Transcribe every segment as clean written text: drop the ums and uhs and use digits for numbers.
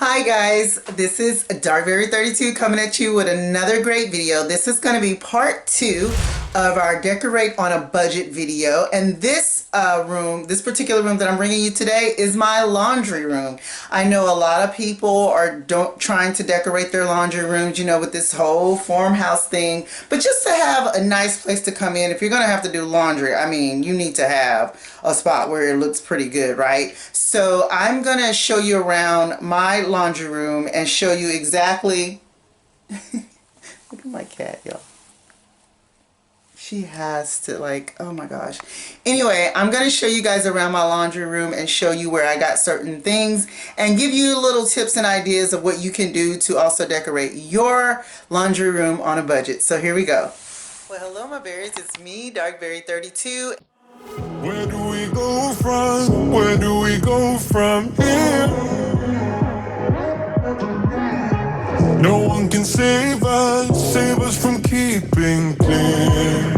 Hi guys, this is Darkberry32 coming at you with another great video. This is going to be part 2 of our decorate on a budget video, and this this particular room that I'm bringing you today is my laundry room. I know a lot of people are trying to decorate their laundry rooms, you know, with this whole farmhouse thing, but just to have a nice place to come in, if you're going to have to do laundry, I mean, you need to have a spot where it looks pretty good, right? So I'm going to show you around my laundry room and show you exactly look at my cat, y'all. She has to, like, oh my gosh. Anyway, I'm going to show you guys around my laundry room and show you where I got certain things and give you little tips and ideas of what you can do to also decorate your laundry room on a budget. So here we go. Well, hello my berries, it's me, Darkberry32. Where do we go from? Where do we go from here? No one can save us from keeping clear.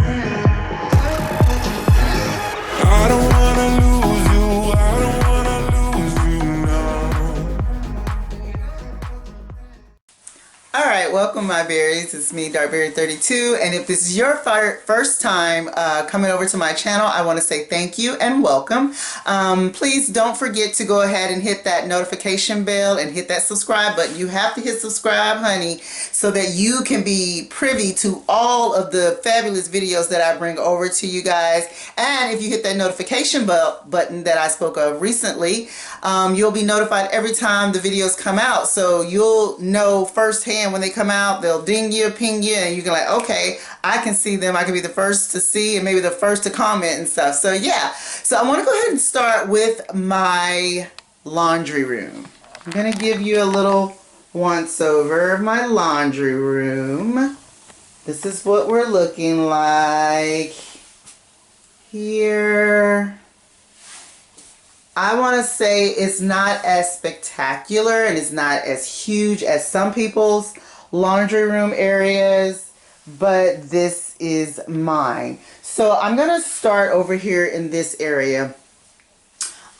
I don't wanna lose you, I don't wanna lose you now. Alright, welcome my berries, it's me Darkberry32, and if this is your first time coming over to my channel, I want to say thank you and welcome. Please don't forget to go ahead and hit that notification bell and hit that subscribe button. You have to hit subscribe, honey, so that you can be privy to all of the fabulous videos that I bring over to you guys. And if you hit that notification button that I spoke of recently, you'll be notified every time the videos come out, so you'll know firsthand when they come out. They'll ding you, ping you, and you can like, okay, I can see them. I can be the first to see and maybe the first to comment and stuff. So yeah, so I want to go ahead and start with my laundry room. I'm gonna give you a little once over of my laundry room. This is what we're looking like here. I want to say it's not as spectacular and it's not as huge as some people's laundry room areas, but this is mine. So I'm going to start over here in this area.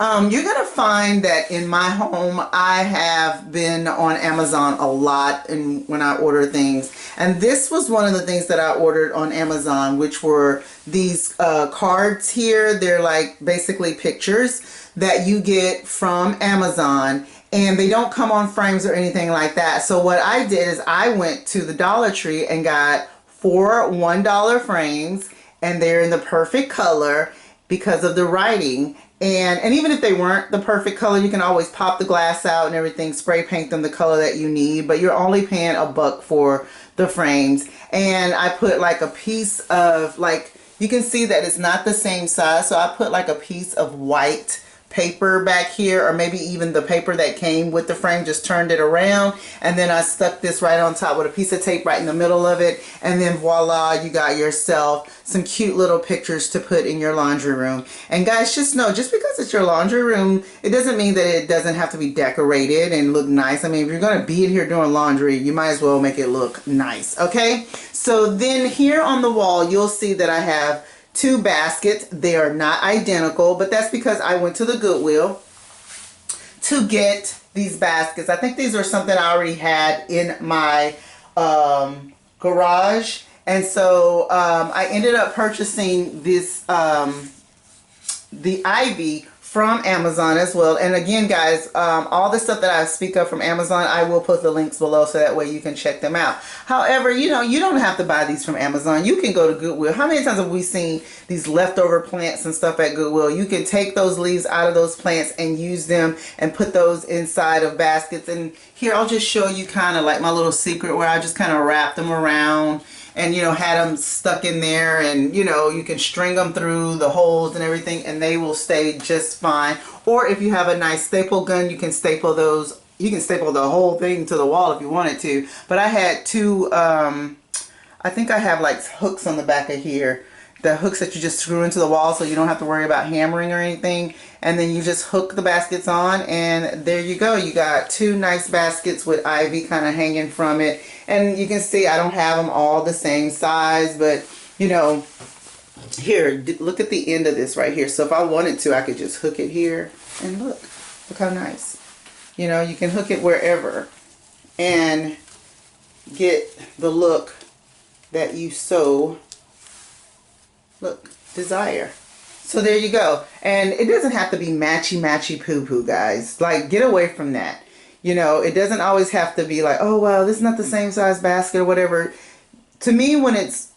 You're going to find that in my home, I have been on Amazon a lot and when I order things. And this was one of the things that I ordered on Amazon, which were these cards here. They're like basically pictures that you get from Amazon, and they don't come on frames or anything like that. So what I did is I went to the Dollar Tree and got 4 $1 frames, and they're in the perfect color because of the writing. And even if they weren't the perfect color, you can always pop the glass out and everything, spray paint them the color that you need, but you're only paying $1 for the frames. And I put like a piece of, like, you can see that it's not the same size, so I put like a piece of white paper back here, or maybe even the paper that came with the frame, just turned it around, and then I stuck this right on top with a piece of tape right in the middle of it, and then voila, you got yourself some cute little pictures to put in your laundry room. And guys, just know, just because it's your laundry room, it doesn't mean that it doesn't have to be decorated and look nice. I mean, if you're going to be in here doing laundry, you might as well make it look nice, okay? So then here on the wall, you'll see that I have 2 baskets. They are not identical, but that's because I went to the Goodwill to get these baskets. I think these are something I already had in my garage, and so I ended up purchasing this the Ivy from Amazon as well. And again, guys, all the stuff that I speak of from Amazon, I will put the links below so that way you can check them out. However, you know, you don't have to buy these from Amazon. You can go to Goodwill. How many times have we seen these leftover plants and stuff at Goodwill? You can take those leaves out of those plants and use them and put those inside of baskets. And here, I'll just show you kind of like my little secret where I just kind of wrap them around and, you know, had them stuck in there, and, you know, you can string them through the holes and everything and they will stay just fine. Or if you have a nice staple gun, you can staple those. You can staple the whole thing to the wall if you wanted to. But I had 2, I think I have like hooks on the back of here. The hooks that you just screw into the wall so you don't have to worry about hammering or anything. And then you just hook the baskets on, and there you go. You got 2 nice baskets with Ivy kind of hanging from it. And you can see I don't have them all the same size, but you know, here, look at the end of this right here. So if I wanted to, I could just hook it here, and look how nice. You know, you can hook it wherever and get the look that you so desire. So there you go. And it doesn't have to be matchy poo poo, guys. Like, get away from that. You know, it doesn't always have to be like, oh well, this is not the same size basket or whatever. To me, when it's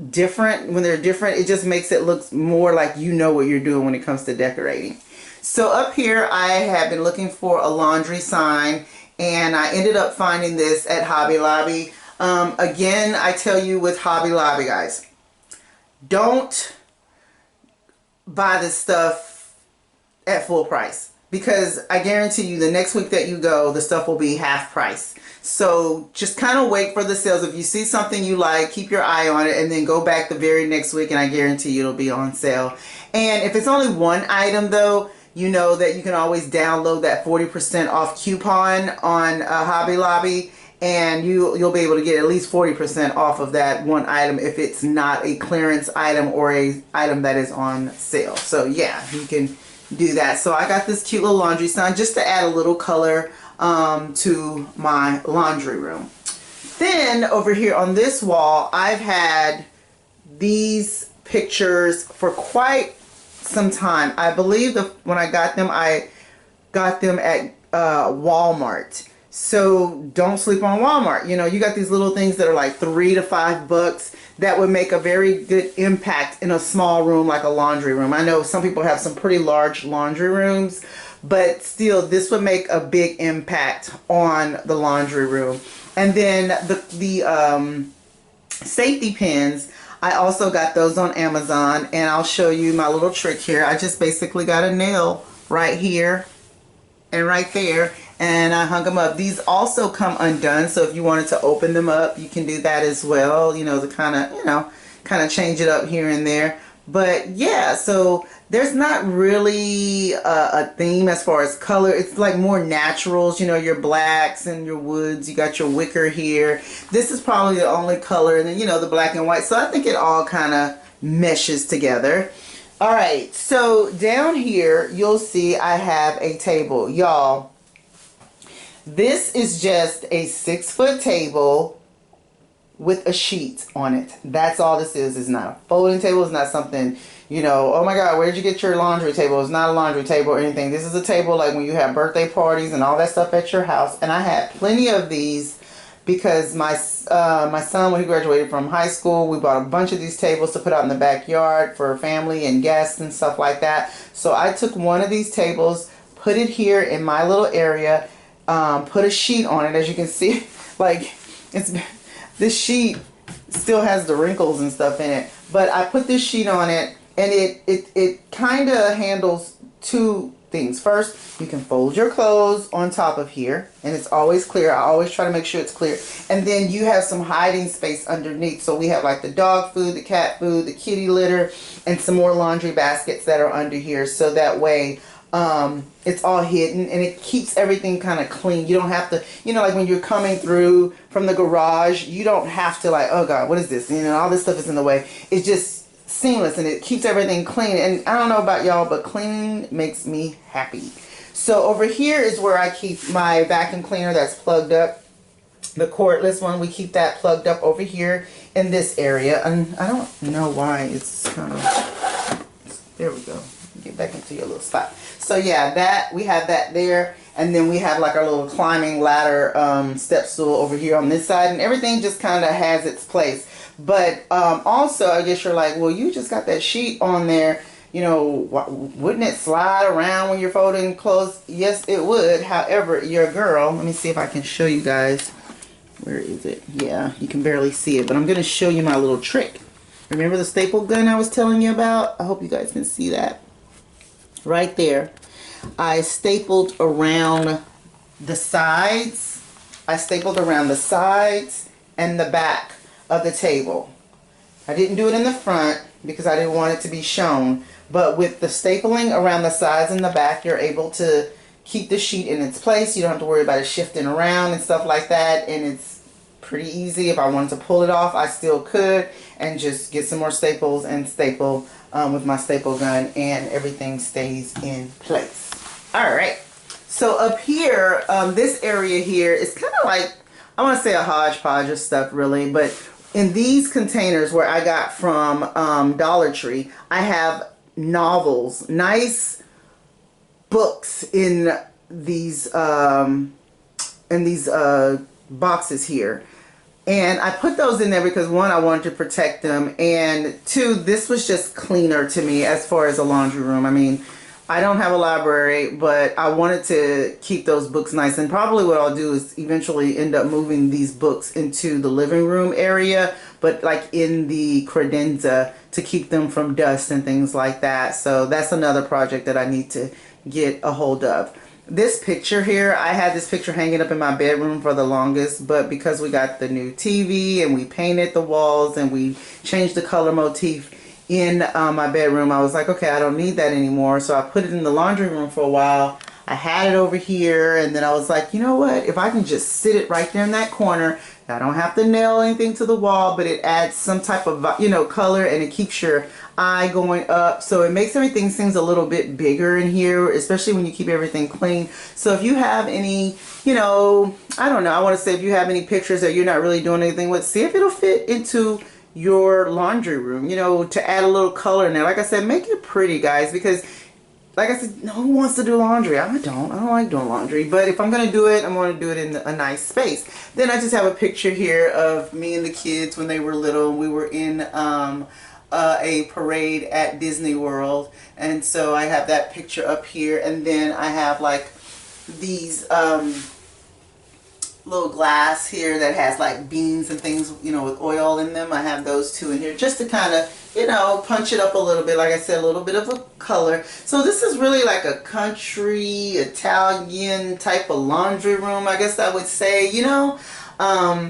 different, when they're different, it just makes it look more like you know what you're doing when it comes to decorating. So up here, I have been looking for a laundry sign, and I ended up finding this at Hobby Lobby. Again, I tell you with Hobby Lobby, guys, don't buy this stuff at full price, because I guarantee you the next week that you go, the stuff will be half price. So just kind of wait for the sales. If you see something you like, keep your eye on it, and then go back the very next week, and I guarantee you it'll be on sale. And if it's only one item though, you know that you can always download that 40% off coupon on Hobby Lobby, and you'll be able to get at least 40% off of that one item if it's not a clearance item or a item that is on sale. So yeah, you can do that. So I got this cute little laundry sign just to add a little color to my laundry room. Then over here on this wall, I've had these pictures for quite some time. I believe when I got them at Walmart. So don't sleep on Walmart. You know, you got these little things that are like $3 to $5 that would make a very good impact in a small room like a laundry room. I know some people have some pretty large laundry rooms, but still this would make a big impact on the laundry room. And then the safety pins, I also got those on Amazon, and I'll show you my little trick here. I just basically got a nail right here and right there, and I hung them up. These also come undone, so if you wanted to open them up, you can do that as well, you know, to kind of change it up here and there. But yeah, so there's not really a theme as far as color. It's like more naturals, you know, your blacks and your woods. You got your wicker here. This is probably the only color, and then, you know, the black and white. So I think it all kind of meshes together. All right, so down here, you'll see I have a table. Y'all, this is just a 6-foot table with a sheet on it. That's all this is. It's not a folding table. It's not something, you know, oh my God, where'd you get your laundry table? It's not a laundry table or anything. This is a table like when you have birthday parties and all that stuff at your house. And I had plenty of these because my son, when he graduated from high school, we bought a bunch of these tables to put out in the backyard for family and guests and stuff like that. So I took one of these tables, put it here in my little area, put a sheet on it. As you can see, like, this sheet still has the wrinkles and stuff in it, but I put this sheet on it, and it kind of handles two things. First, you can fold your clothes on top of here, and it's always clear. I always try to make sure it's clear. And then you have some hiding space underneath. So we have like the dog food, the cat food, the kitty litter, and some more laundry baskets that are under here. So that way it's all hidden, and it keeps everything kind of clean. You don't have to, you know, like when you're coming through from the garage, you don't have to like, oh God, what is this? You know, all this stuff is in the way. It's just seamless, and it keeps everything clean. And I don't know about y'all, but cleaning makes me happy. So over here is where I keep my vacuum cleaner that's plugged up. The cordless one, we keep that plugged up over here in this area. And I don't know why it's kind of, there we go. Get back into your little spot. So yeah, we have that there. And then we have like our little climbing ladder step stool over here on this side. And everything just kind of has its place. But also, I guess you're like, well, you just got that sheet on there. You know, wouldn't it slide around when you're folding clothes? Yes, it would. However, your girl, let me see if I can show you guys. Where is it? Yeah, you can barely see it. But I'm going to show you my little trick. Remember the staple gun I was telling you about? I hope you guys can see that. Right there. I stapled around the sides. I stapled around the sides and the back of the table. I didn't do it in the front because I didn't want it to be shown, but with the stapling around the sides and the back, you're able to keep the sheet in its place. You don't have to worry about it shifting around and stuff like that, and it's pretty easy. If I wanted to pull it off, I still could, and just get some more staples and staple with my staple gun, and everything stays in place. Alright, So up here, this area here is kind of like, I want to say a hodgepodge of stuff really, but in these containers where I got from Dollar Tree, I have novels, nice books in these boxes here. And I put those in there because one, I wanted to protect them, and two, this was just cleaner to me as far as a laundry room. I mean, I don't have a library, but I wanted to keep those books nice. And probably what I'll do is eventually end up moving these books into the living room area, but like in the credenza to keep them from dust and things like that. So that's another project that I need to get a hold of. This picture here, I had this picture hanging up in my bedroom for the longest, but because we got the new TV and we painted the walls and we changed the color motif in my bedroom, I was like, okay, I don't need that anymore. So I put it in the laundry room for a while. I had it over here, and then I was like, you know what? If I can just sit it right there in that corner, I don't have to nail anything to the wall, but it adds some type of, you know, color, and it keeps your eye going up. So it makes everything seems a little bit bigger in here, especially when you keep everything clean. So if you have any, you know, I don't know, I want to say if you have any pictures that you're not really doing anything with, see if it'll fit into your laundry room, you know, to add a little color in there. Like I said, make it pretty, guys, because like I said, who wants to do laundry? I don't like doing laundry, but if I'm going to do it, I'm going to do it in a nice space. Then I just have a picture here of me and the kids when they were little. We were in a parade at Disney World, and so I have that picture up here. And then I have like these little glass here that has like beans and things, you know, with oil in them. I have those two in here just to kind of, you know, punch it up a little bit. Like I said, a little bit of a color. So this is really like a country Italian type of laundry room, I guess I would say, you know.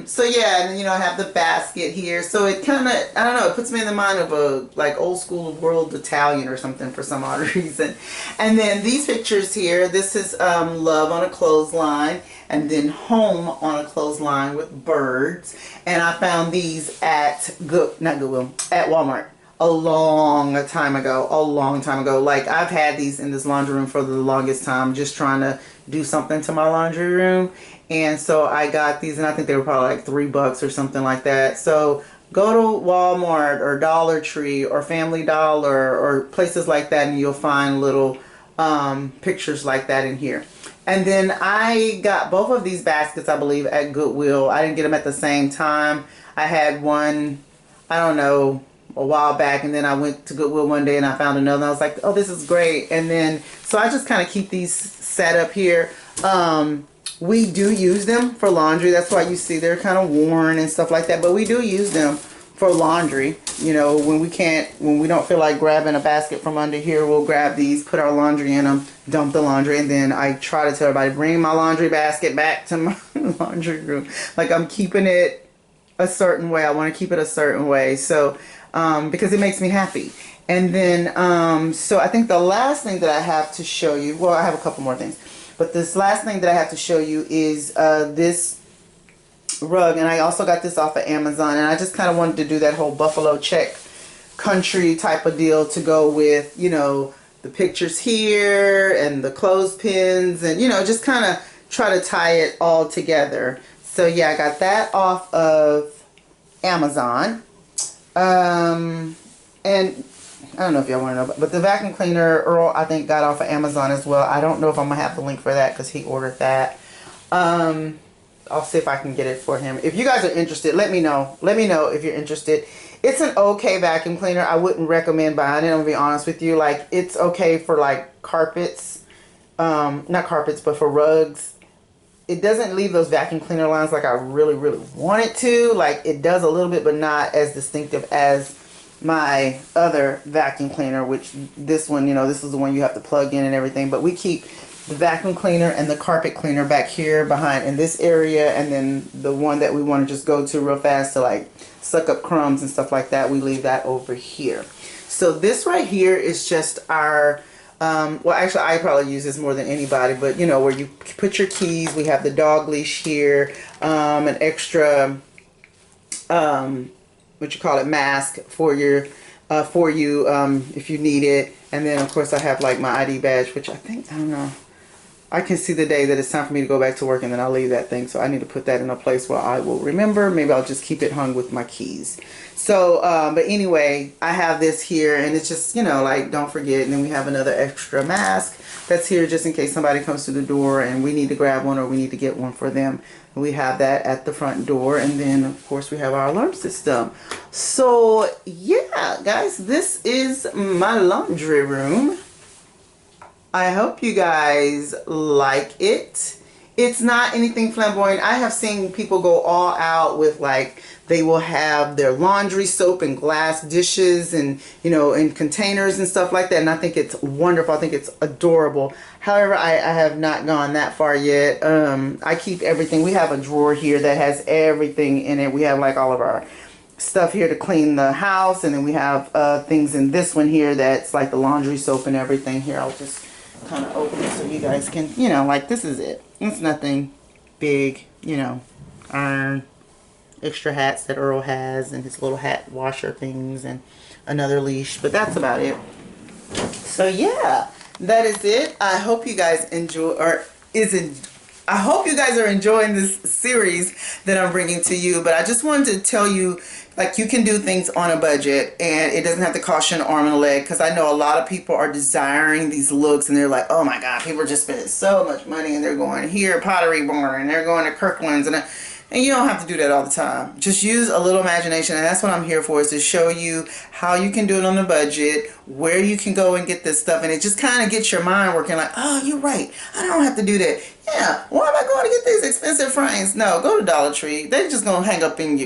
So yeah, and you know, I have the basket here. So it kind of, I don't know, it puts me in the mind of a like old school world Italian or something for some odd reason. And then these pictures here, this is love on a clothesline, and then home on a clothesline with birds. And I found these at not Goodwill, at Walmart a long time ago. Like I've had these in this laundry room for the longest time, just trying to do something to my laundry room. And so I got these, and I think they were probably like $3 or something like that. So go to Walmart or Dollar Tree or Family Dollar or places like that, and you'll find little pictures like that in here. And then I got both of these baskets, I believe, at Goodwill. I didn't get them at the same time. I had one, I don't know, a while back, and then I went to Goodwill one day and I found another, and I was like, oh, this is great. And then, so I just kind of keep these set up here. We do use them for laundry. That's why you see they're kind of worn and stuff like that. But we do use them for laundry. You know, when we don't feel like grabbing a basket from under here, we'll grab these, put our laundry in them, dump the laundry, and then I try to tell everybody, bring my laundry basket back to my laundry room. Like I'm keeping it a certain way. I want to keep it a certain way. So, because it makes me happy. And then, so I think the last thing that I have to show you, well, I have a couple more things. But this last thing that I have to show you is this rug. And I also got this off of Amazon. And I just kind of wanted to do that whole buffalo check country type of deal to go with, you know, the pictures here and the clothespins. And, you know, just kind of try to tie it all together. So, yeah, I got that off of Amazon. And I don't know if y'all want to know, but the vacuum cleaner Earl, I think, got off of Amazon as well. I don't know if I'm going to have the link for that because he ordered that. I'll see if I can get it for him. If you guys are interested, let me know. Let me know if you're interested. It's an okay vacuum cleaner. I wouldn't recommend buying it, I'm going to be honest with you. Like, it's okay for, like, carpets. Not carpets, but for rugs. It doesn't leave those vacuum cleaner lines like I really, really want it to. Like, it does a little bit, but not as distinctive as my other vacuum cleaner, which this one, you know, this is the one you have to plug in and everything. But we keep the vacuum cleaner and the carpet cleaner back here behind in this area, and then the one that we want to just go to real fast to like suck up crumbs and stuff like that, we leave that over here. So this right here is just our well, actually I probably use this more than anybody, but you know, where you put your keys. We have the dog leash here, an extra what you call it, mask for your for you if you need it. And then of course I have like my ID badge, which I think, I don't know, I can see the day that it's time for me to go back to work, and then I'll leave that thing. So I need to put that in a place where I will remember. Maybe I'll just keep it hung with my keys. So, but anyway, I have this here, and it's just, you know, like, don't forget. And then we have another extra mask that's here just in case somebody comes to the door and we need to grab one or we need to get one for them. We have that at the front door, and then of course we have our alarm system. So yeah, guys, this is my laundry room. I hope you guys like it. It's not anything flamboyant. I have seen people go all out with, like, they will have their laundry soap in glass dishes and, you know, in containers and stuff like that. And I think it's wonderful. I think it's adorable. However, I have not gone that far yet. I keep everything. We have a drawer here that has everything in it. We have, like, all of our stuff here to clean the house. And then we have things in this one here that's like the laundry soap and everything. Here, I'll just kind of open it so you guys can, you know, like, this is it. It's nothing big, you know, iron, extra hats that Earl has, and his little hat washer things, and another leash, but that's about it. So yeah, that is it. I hope you guys enjoy, I hope you guys are enjoying this series that I'm bringing to you, but I just wanted to tell you, like, you can do things on a budget, and it doesn't have to cost you an arm and a leg, because I know a lot of people are desiring these looks, and they're like, oh my God, people are just spending so much money, and they're going here, Pottery Barn, and they're going to Kirkland's, and you don't have to do that all the time. Just use a little imagination, and that's what I'm here for, is to show you how you can do it on a budget, where you can go and get this stuff, and it just kind of gets your mind working like, oh, you're right, I don't have to do that. Yeah, why am I going to get these expensive frames? No, go to Dollar Tree. They're just going to hang up in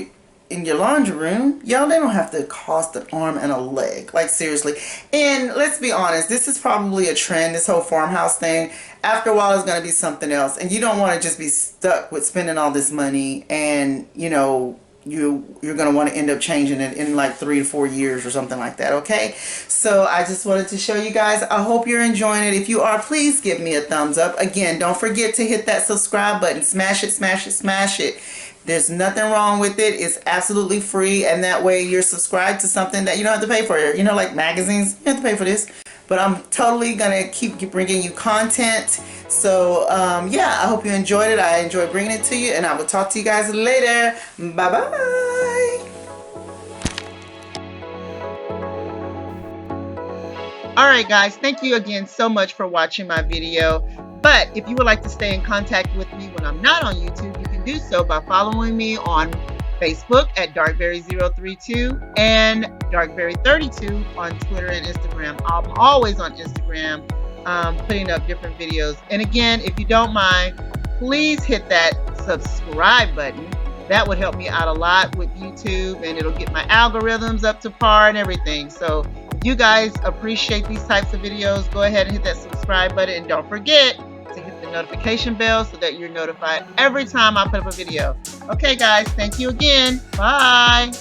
your laundry room. Y'all, they don't have to cost an arm and a leg. Like, seriously. And let's be honest, this is probably a trend, this whole farmhouse thing. After a while, it's going to be something else. And you don't want to just be stuck with spending all this money, and, you know, you're going to want to end up changing it in like 3 to 4 years or something like that, okay? So I just wanted to show you guys. I hope you're enjoying it. If you are, please give me a thumbs up. Again, don't forget to hit that subscribe button. Smash it, smash it, smash it. There's nothing wrong with it. It's absolutely free, and that way you're subscribed to something that you don't have to pay for. You know, like magazines, you have to pay for this. But I'm totally going to keep bringing you content. So, yeah, I hope you enjoyed it. I enjoyed bringing it to you, and I will talk to you guys later. Bye-bye. Alright guys, thank you again so much for watching my video. But if you would like to stay in contact with me when I'm not on YouTube, you can do so by following me on Facebook at Darkberry032 and Darkberry32 on Twitter and Instagram. I'm always on Instagram putting up different videos. And again, if you don't mind, please hit that subscribe button. That would help me out a lot with YouTube, and it'll get my algorithms up to par and everything. So if you guys appreciate these types of videos, go ahead and hit that subscribe button, and don't forget to hit the notification bell so that you're notified every time I put up a video. Okay guys, thank you again. Bye.